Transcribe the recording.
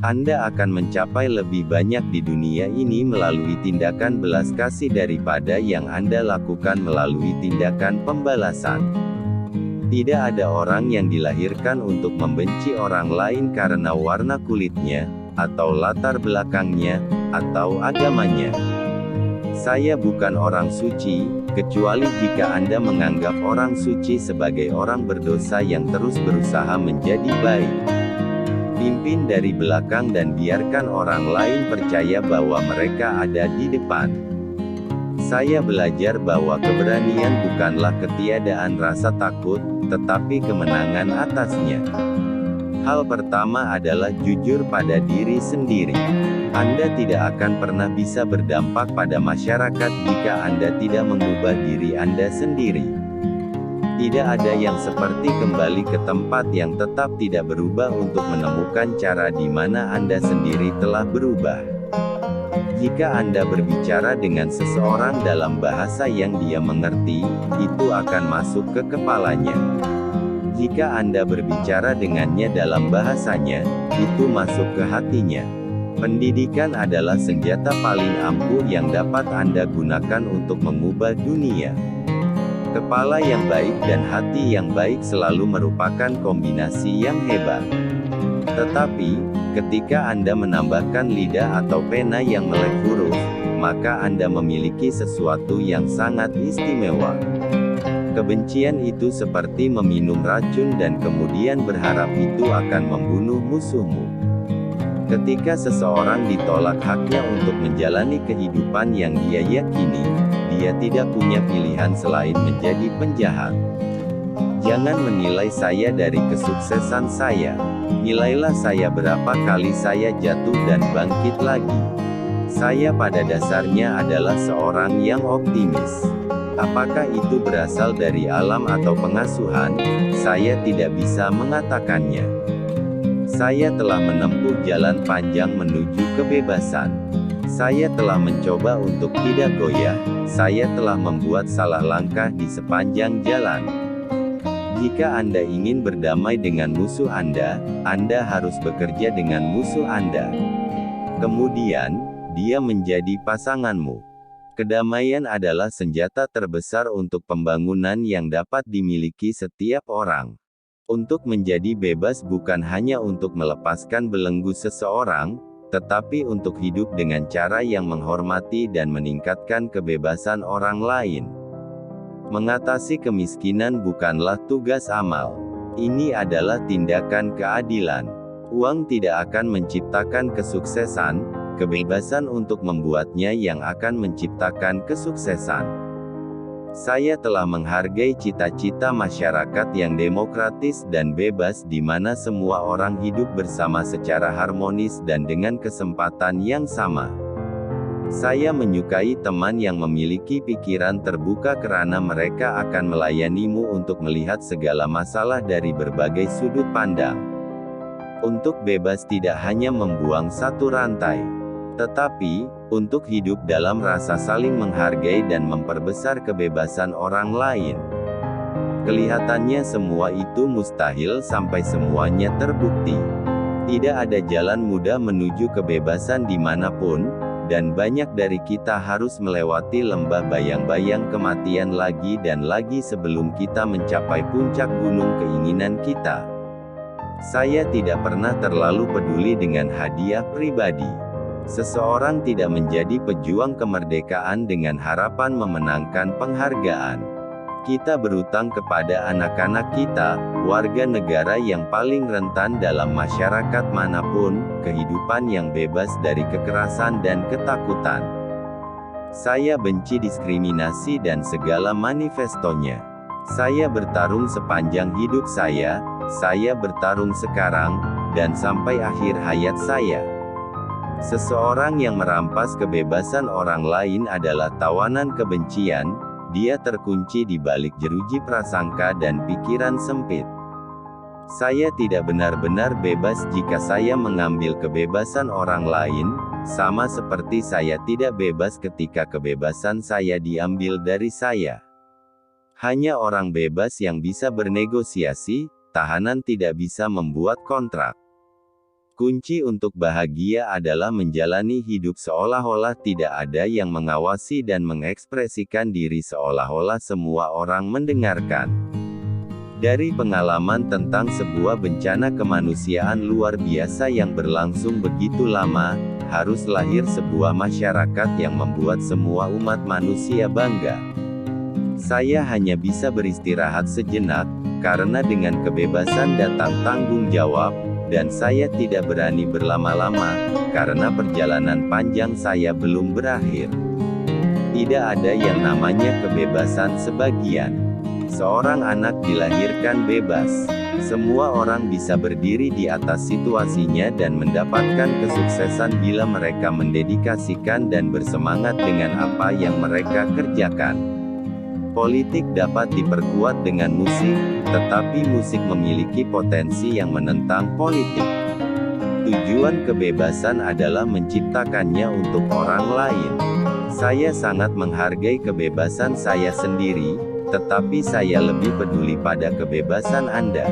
Anda akan mencapai lebih banyak di dunia ini melalui tindakan belas kasih daripada yang Anda lakukan melalui tindakan pembalasan. Tidak ada orang yang dilahirkan untuk membenci orang lain karena warna kulitnya, atau latar belakangnya, atau agamanya. Saya bukan orang suci, kecuali jika Anda menganggap orang suci sebagai orang berdosa yang terus berusaha menjadi baik. Pimpin dari belakang dan biarkan orang lain percaya bahwa mereka ada di depan. Saya belajar bahwa keberanian bukanlah ketiadaan rasa takut, tetapi kemenangan atasnya. Hal pertama adalah jujur pada diri sendiri. Anda tidak akan pernah bisa berdampak pada masyarakat jika Anda tidak mengubah diri Anda sendiri. Tidak ada yang seperti kembali ke tempat yang tetap tidak berubah untuk menemukan cara di mana Anda sendiri telah berubah. Jika Anda berbicara dengan seseorang dalam bahasa yang dia mengerti, itu akan masuk ke kepalanya. Jika Anda berbicara dengannya dalam bahasanya, itu masuk ke hatinya. Pendidikan adalah senjata paling ampuh yang dapat Anda gunakan untuk mengubah dunia. Kepala yang baik dan hati yang baik selalu merupakan kombinasi yang hebat. Tetapi, ketika Anda menambahkan lidah atau pena yang melek huruf, maka Anda memiliki sesuatu yang sangat istimewa. Kebencian itu seperti meminum racun dan kemudian berharap itu akan membunuh musuhmu. Ketika seseorang ditolak haknya untuk menjalani kehidupan yang dia yakini, dia tidak punya pilihan selain menjadi penjahat. Jangan menilai saya dari kesuksesan saya. Nilailah saya berapa kali saya jatuh dan bangkit lagi. Saya pada dasarnya adalah seorang yang optimis. Apakah itu berasal dari alam atau pengasuhan? Saya tidak bisa mengatakannya. Saya telah menempuh jalan panjang menuju kebebasan. Saya telah mencoba untuk tidak goyah. Saya telah membuat salah langkah di sepanjang jalan. Jika Anda ingin berdamai dengan musuh Anda harus bekerja dengan musuh Anda. Kemudian, dia menjadi pasanganmu. Kedamaian adalah senjata terbesar untuk pembangunan yang dapat dimiliki setiap orang. Untuk menjadi bebas bukan hanya untuk melepaskan belenggu seseorang, tetapi untuk hidup dengan cara yang menghormati dan meningkatkan kebebasan orang lain. Mengatasi kemiskinan bukanlah tugas amal. Ini adalah tindakan keadilan. Uang tidak akan menciptakan kesuksesan, kebebasan untuk membuatnya yang akan menciptakan kesuksesan. Saya telah menghargai cita-cita masyarakat yang demokratis dan bebas di mana semua orang hidup bersama secara harmonis dan dengan kesempatan yang sama. Saya menyukai teman yang memiliki pikiran terbuka karena mereka akan melayanimu untuk melihat segala masalah dari berbagai sudut pandang. Untuk bebas tidak hanya membuang satu rantai, tetapi untuk hidup dalam rasa saling menghargai dan memperbesar kebebasan orang lain. Kelihatannya semua itu mustahil sampai semuanya terbukti. Tidak ada jalan mudah menuju kebebasan dimanapun, dan banyak dari kita harus melewati lembah bayang-bayang kematian lagi dan lagi sebelum kita mencapai puncak gunung keinginan kita. Saya tidak pernah terlalu peduli dengan hadiah pribadi. Seseorang tidak menjadi pejuang kemerdekaan dengan harapan memenangkan penghargaan. Kita berutang kepada anak-anak kita, warga negara yang paling rentan dalam masyarakat manapun, kehidupan yang bebas dari kekerasan dan ketakutan. Saya benci diskriminasi dan segala manifestonya. Saya bertarung sepanjang hidup saya bertarung sekarang, dan sampai akhir hayat saya. Seseorang yang merampas kebebasan orang lain adalah tawanan kebencian, dia terkunci di balik jeruji prasangka dan pikiran sempit. Saya tidak benar-benar bebas jika saya mengambil kebebasan orang lain, sama seperti saya tidak bebas ketika kebebasan saya diambil dari saya. Hanya orang bebas yang bisa bernegosiasi, tahanan tidak bisa membuat kontrak. Kunci untuk bahagia adalah menjalani hidup seolah-olah tidak ada yang mengawasi dan mengekspresikan diri seolah-olah semua orang mendengarkan. Dari pengalaman tentang sebuah bencana kemanusiaan luar biasa yang berlangsung begitu lama, harus lahir sebuah masyarakat yang membuat semua umat manusia bangga. Saya hanya bisa beristirahat sejenak, karena dengan kebebasan datang tanggung jawab. Dan saya tidak berani berlama-lama, karena perjalanan panjang saya belum berakhir. Tidak ada yang namanya kebebasan sebagian. Seorang anak dilahirkan bebas. Semua orang bisa berdiri di atas situasinya dan mendapatkan kesuksesan bila mereka mendedikasikan dan bersemangat dengan apa yang mereka kerjakan. Politik dapat diperkuat dengan musik, tetapi musik memiliki potensi yang menentang politik. Tujuan kebebasan adalah menciptakannya untuk orang lain. Saya sangat menghargai kebebasan saya sendiri, tetapi saya lebih peduli pada kebebasan Anda.